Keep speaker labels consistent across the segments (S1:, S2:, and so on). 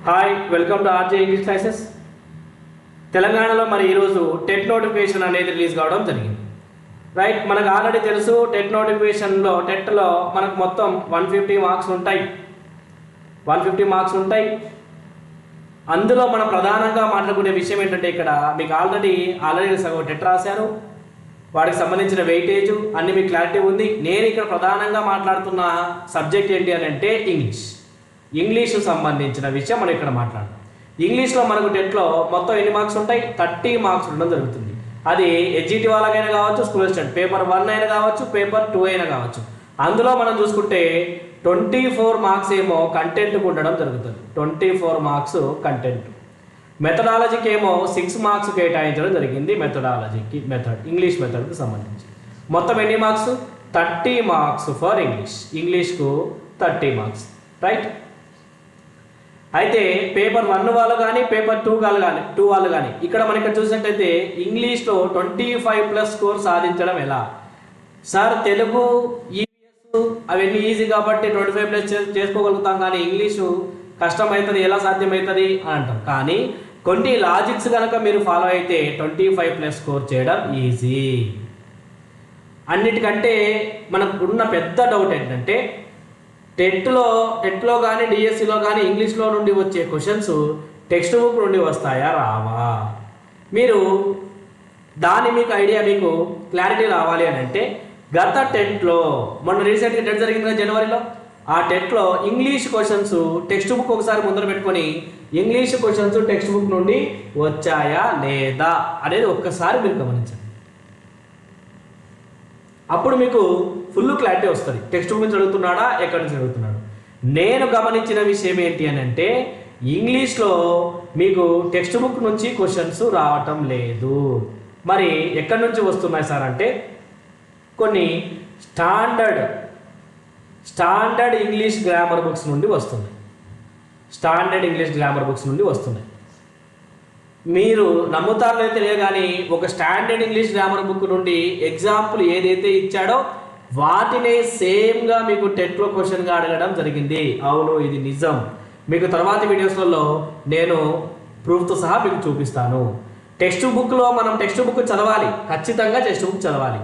S1: Hi welcome to RJ English classes. తెలంగాణలో మరి ఈరోజు టెట్ నోటిఫికేషన్ అనేది రిలీజ్ కావడం జరిగింది. రైట్, మనకు ఆల్రెడీ తెలుసు టెట్ నోటిఫికేషన్లో టెట్లో మనకు మొత్తం 150 మార్క్స్ ఉంటాయి. 150 మార్క్స్ ఉంటాయి. అందులో మనం ప్రధానంగా మాట్లాడుకునే విషయం ఏంటంటే ఇక్కడ మీకు ఆల్రెడీ సగం టెట్ రాశారు, వాటికి సంబంధించిన వెయిటేజ్ అన్ని మీకు క్లారిటీ ఉంది. నేను ఇక్కడ ప్రధానంగా మాట్లాడుతున్న సబ్జెక్ట్ ఏంటి అని అంటే ఇంగ్లీషు సంబంధించిన విషయం మనం ఇక్కడ మాట్లాడదాం. ఇంగ్లీష్లో మనకు టెట్లో మొత్తం ఎన్ని మార్క్స్ ఉంటాయి? 30 మార్క్స్ ఉండడం జరుగుతుంది. అది హెచ్జిటి వాళ్ళకైనా కావచ్చు, స్కూల్ స్టూడెంట్ పేపర్ 1 అయినా కావచ్చు, పేపర్ 2 అయినా కావచ్చు. అందులో మనం చూసుకుంటే 24 మార్క్స్ ఏమో కంటెంట్కి ఉండడం జరుగుతుంది. 24 మార్క్స్ కంటెంట్. మెథడాలజీకి ఏమో 6 మార్క్స్ కేటాయించడం జరిగింది. ఇంగ్లీష్ మెథడ్కి సంబంధించి మొత్తం ఎన్ని మార్క్స్? 30 మార్క్స్ ఫర్ ఇంగ్లీష్కు 30 మార్క్స్. రైట్, అయితే పేపర్ 1 వాళ్ళు కానీ పేపర్ 2 వాళ్ళు కానీ ఇక్కడ మనం ఇక్కడ చూసినట్టయితే ఇంగ్లీష్లో 25+ స్కోర్ సాధించడం ఎలా? సార్ తెలుగు ఈవీఎస్ అవన్నీ ఈజీ కాబట్టి 25+ చేసుకోగలుగుతాం, కానీ ఇంగ్లీషు కష్టమవుతుంది, ఎలా సాధ్యమవుతుంది అని అంటాం. కానీ కొన్ని లాజిక్స్ కనుక మీరు ఫాలో అయితే 25+ స్కోర్ చేయడం ఈజీ. అన్నిటికంటే మనకు ఉన్న పెద్ద డౌట్ ఏంటంటే టెట్లో కానీ డిఎస్సిలో కానీ ఇంగ్లీష్లో నుండి వచ్చే క్వశ్చన్స్ టెక్స్ట్ బుక్ నుండి వస్తాయా రావా? మీకు ఐడియా, మీకు క్లారిటీ రావాలి అని అంటే గత టెట్లో మొన్న రీసెంట్గా టెట్ జరిగింది కదా జనవరిలో, ఆ టెట్లో ఇంగ్లీష్ క్వశ్చన్స్ టెక్స్ట్ బుక్ ఒకసారి ముందర పెట్టుకొని ఇంగ్లీష్ క్వశ్చన్స్ టెక్స్ట్ బుక్ నుండి వచ్చాయా లేదా అనేది ఒక్కసారి మీరు గమనించండి. అప్పుడు మీకు ఫుల్ క్లారిటీ వస్తుంది, టెక్స్ట్ బుక్ నుంచి చదువుతున్నాడా, ఎక్కడి నుంచి చదువుతున్నాడు. నేను గమనించిన విషయం ఏంటి అని అంటే ఇంగ్లీష్లో మీకు టెక్స్ట్ బుక్ నుంచి క్వశ్చన్స్ రావటం లేదు. మరి ఎక్కడి నుంచి వస్తున్నాయి సార్ అంటే కొన్ని స్టాండర్డ్ ఇంగ్లీష్ గ్రామర్ బుక్స్ నుండి వస్తున్నాయి. మీరు నమ్ముతారో తెలియదు కానీ ఒక స్టాండర్డ్ ఇంగ్లీష్ గ్రామర్ బుక్ నుండి ఎగ్జాంపుల్ ఏదైతే ఇచ్చాడో వాటినే సేమ్గా మీకు టెట్లో క్వశ్చన్గా అడగడం జరిగింది. అవును, ఇది నిజం. మీకు తర్వాత వీడియోస్లలో నేను ప్రూఫ్తో సహా మీకు చూపిస్తాను. మనం టెక్స్ట్ బుక్ చదవాలి, ఖచ్చితంగా టెక్స్ట్ బుక్ చదవాలి.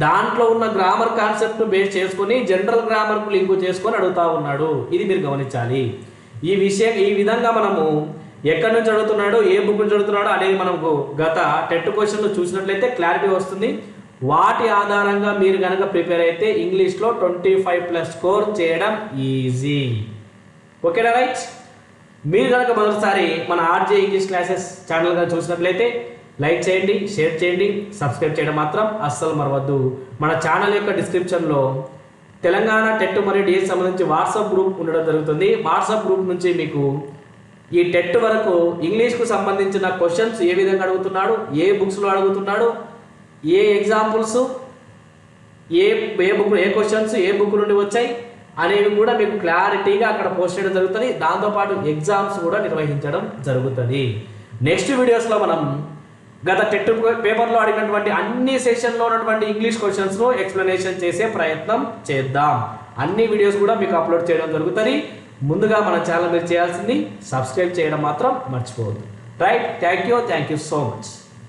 S1: దాంట్లో ఉన్న గ్రామర్ కాన్సెప్ట్ బేస్ చేసుకొని జనరల్ గ్రామర్కు లింకు చేసుకొని అడుగుతా ఉన్నాడు. ఇది మీరు గమనించాలి. ఈ విధంగా మనము ఎక్కడి నుంచి చదువుతున్నాడు, ఏ బుక్ నుంచి చదువుతున్నాడో అనేది మనకు గత టెట్ క్వశ్చన్లు చూసినట్లయితే క్లారిటీ వస్తుంది. వాటి ఆధారంగా మీరు కనుక ప్రిపేర్ అయితే ఇంగ్లీష్లో 25+ స్కోర్ చేయడం ఈజీ. ఓకేనా రైట్? మీరు కనుక మొదటిసారి మన ఆర్జే ఇంగ్లీష్ క్లాసెస్ ఛానల్ కనుక చూసినట్లయితే లైక్ చేయండి, షేర్ చేయండి, సబ్స్క్రైబ్ చేయడం మాత్రం అస్సలు మరవద్దు. మన ఛానల్ యొక్క డిస్క్రిప్షన్లో తెలంగాణ టెట్ మరియు డిఎస్ సంబంధించి వాట్సాప్ గ్రూప్ ఉండడం జరుగుతుంది. వాట్సాప్ గ్రూప్ నుంచి మీకు ఈ టెట్ వరకు ఇంగ్లీష్కు సంబంధించిన క్వశ్చన్స్ ఏ విధంగా అడుగుతున్నాడు, ఏ బుక్స్లో అడుగుతున్నాడు, ఏ ఎగ్జాంపుల్స్, ఏ క్వశ్చన్స్ ఏ బుక్ నుండి వచ్చాయి అనేవి కూడా మీకు క్లారిటీగా అక్కడ పోస్ట్ చేయడం జరుగుతుంది. దాంతోపాటు ఎగ్జామ్స్ కూడా నిర్వహించడం జరుగుతుంది. నెక్స్ట్ వీడియోస్లో మనం గత టెట్ పేపర్లో అడిగినటువంటి అన్ని సెషన్లో ఉన్నటువంటి ఇంగ్లీష్ క్వశ్చన్స్ను ఎక్స్ప్లెనేషన్ చేసే ప్రయత్నం చేద్దాం. అన్ని వీడియోస్ కూడా మీకు అప్లోడ్ చేయడం జరుగుతుంది. ముందుగా మన ఛానల్ మీరు చేయాల్సింది సబ్స్క్రైబ్ చేయడం మాత్రం మర్చిపోవద్దు. Right, thank you so much.